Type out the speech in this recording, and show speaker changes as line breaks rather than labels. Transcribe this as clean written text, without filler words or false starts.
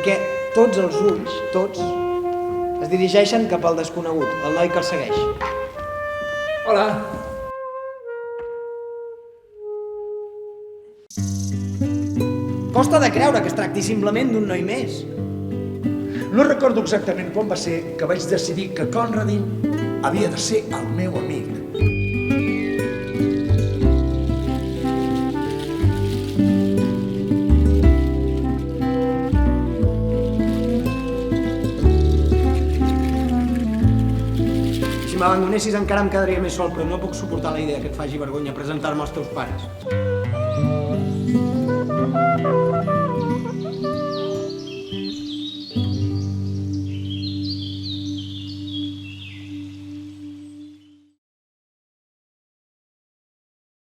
perquè tots els ulls, tots, es dirigeixen cap al desconegut, el noi que el segueix.
Hola.
Costa de creure que es tracti simplement d'un noi més.
No recordo exactament quan va ser que vaig decidir que Conradin havia de ser el meu amic.
Si m'abandonessis encara em quedaria més sol, però no puc suportar la idea que et faci vergonya presentar-me als teus pares.